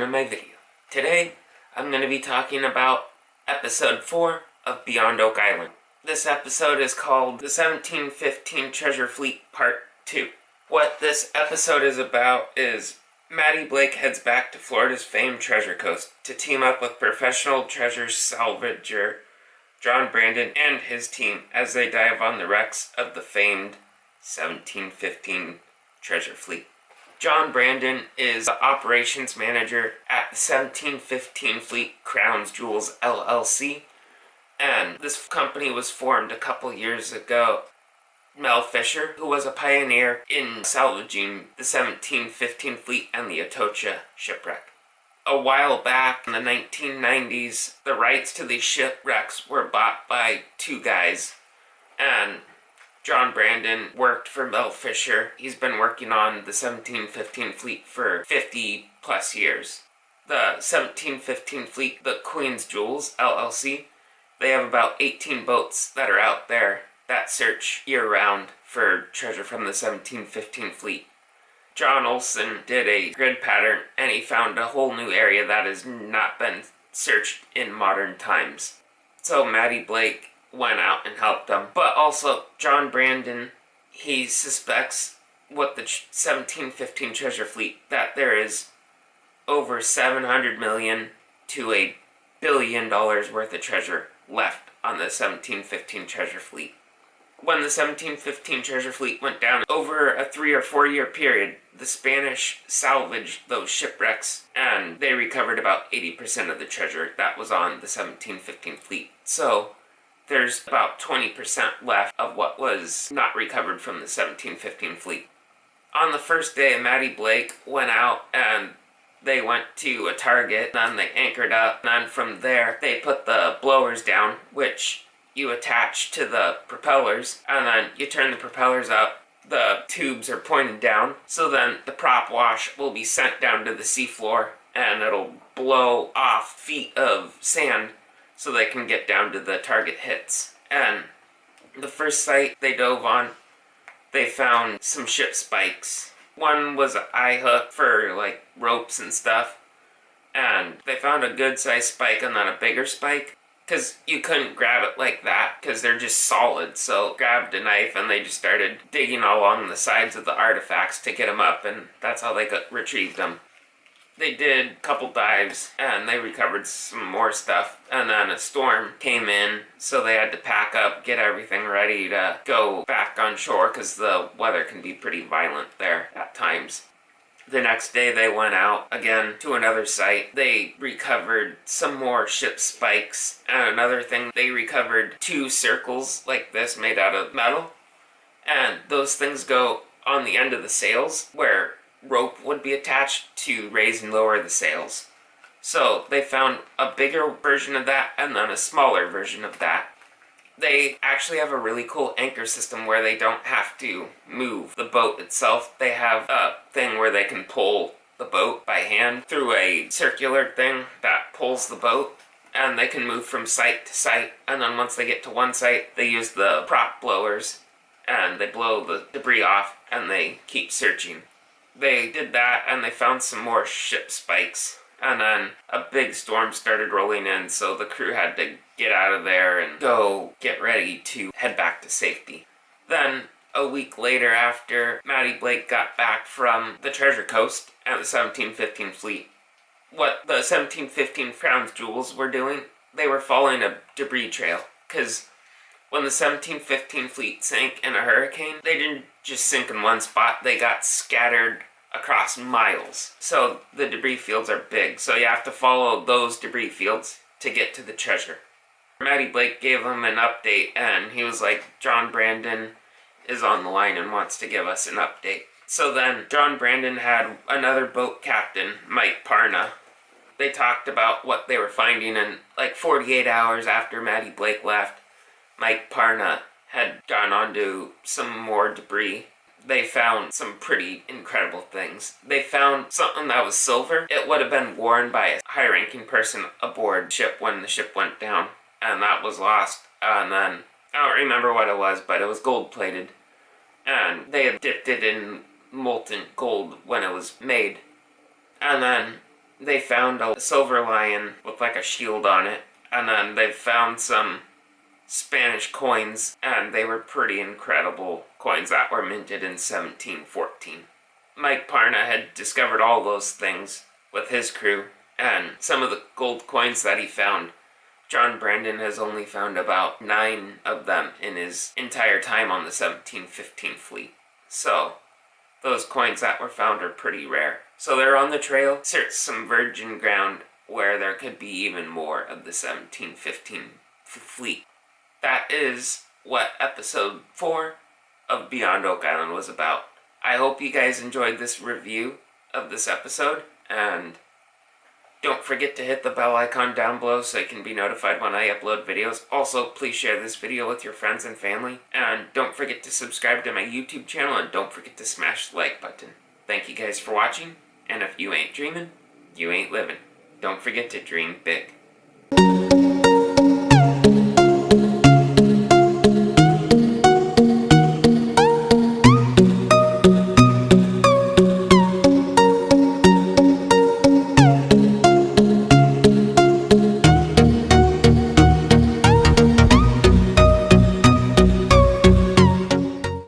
to my video. Today, I'm going to be talking about episode 4 of Beyond Oak Island. This episode is called The 1715 Treasure Fleet Part 2. What this episode is about is Matty Blake heads back to Florida's famed Treasure Coast to team up with professional treasure salvager John Brandon and his team as they dive on the wrecks of the famed 1715 treasure fleet. John Brandon is the operations manager at the 1715 Fleet Crowns Jewels LLC, and this company was formed a couple years ago. Mel Fisher, who was a pioneer in salvaging the 1715 fleet and the Atocha shipwreck. A while back in the 1990s, the rights to these shipwrecks were bought by two guys, and John Brandon worked for Mel Fisher. He's been working on the 1715 fleet for 50 plus years. The 1715 fleet, the Queen's Jewels LLC, they have about 18 boats that are out there that search year-round for treasure from the 1715 fleet. John Olson did a grid pattern and he found a whole new area that has not been searched in modern times. So Matty Blake went out and helped them. But also, John Brandon, he suspects with the 1715 treasure fleet that there is over $700 million to $1 billion worth of treasure left on the 1715 treasure fleet. When the 1715 treasure fleet went down over a 3 or 4 year period, the Spanish salvaged those shipwrecks and they recovered about 80% of the treasure that was on the 1715 fleet. So there's about 20% left of what was not recovered from the 1715 fleet. On the first day, Matty Blake went out and they went to a target, and then they anchored up, and then from there they put the blowers down, which you attach to the propellers, and then you turn the propellers up. The tubes are pointed down, so then the prop wash will be sent down to the seafloor, and it'll blow off feet of sand so they can get down to the target hits. And the first site they dove on, they found some ship spikes. One was an eyehook for like ropes and stuff, and they found a good sized spike and then a bigger spike, because you couldn't grab it like that because they're just solid. So grabbed a knife and they just started digging along the sides of the artifacts to get them up, and that's how they retrieved them. They did a couple dives and they recovered some more stuff, and then a storm came in, so they had to pack up, get everything ready to go back on shore because the weather can be pretty violent there at times. The next day they went out again to another site. They recovered some more ship spikes, and another thing, they recovered 2 circles like this made out of metal, and those things go on the end of the sails where rope would be attached to raise and lower the sails. So they found a bigger version of that and then a smaller version of that. They actually have a really cool anchor system where they don't have to move the boat itself. They have a thing where they can pull the boat by hand through a circular thing that pulls the boat, and they can move from site to site, and then once they get to one site, they use the prop blowers and they blow the debris off and they keep searching. They did that and they found some more ship spikes, and then a big storm started rolling in, so the crew had to get out of there and go get ready to head back to safety. Then a week later, after Matty Blake got back from the Treasure Coast and the 1715 fleet, what the 1715 Crowns Jewels were doing, they were following a debris trail, because when the 1715 fleet sank in a hurricane, they didn't just sink in one spot, they got scattered across miles. So the debris fields are big, so you have to follow those debris fields to get to the treasure. Matty Blake gave him an update, and he was like, John Brandon is on the line and wants to give us an update. So then John Brandon had another boat captain, Mike Parna. They talked about what they were finding, and like 48 hours after Matty Blake left, Mike Parna had gone on to some more debris. They found some pretty incredible things. They found something that was silver. It would have been worn by a high-ranking person aboard ship when the ship went down, and that was lost. And then, I don't remember what it was, but it was gold-plated. And they had dipped it in molten gold when it was made. And then they found a silver lion with like a shield on it, and then they found some Spanish coins, and they were pretty incredible coins that were minted in 1714. Mike Parna had discovered all those things with his crew, and some of the gold coins that he found, John Brandon has only found about 9 of them in his entire time on the 1715 fleet. So, those coins that were found are pretty rare. So they're on the trail, search some virgin ground where there could be even more of the 1715 fleet. That is what episode 4 of Beyond Oak Island was about. I hope you guys enjoyed this review of this episode, and don't forget to hit the bell icon down below so you can be notified when I upload videos. Also, please share this video with your friends and family, and don't forget to subscribe to my YouTube channel, and don't forget to smash the like button. Thank you guys for watching, and if you ain't dreaming, you ain't living. Don't forget to dream big.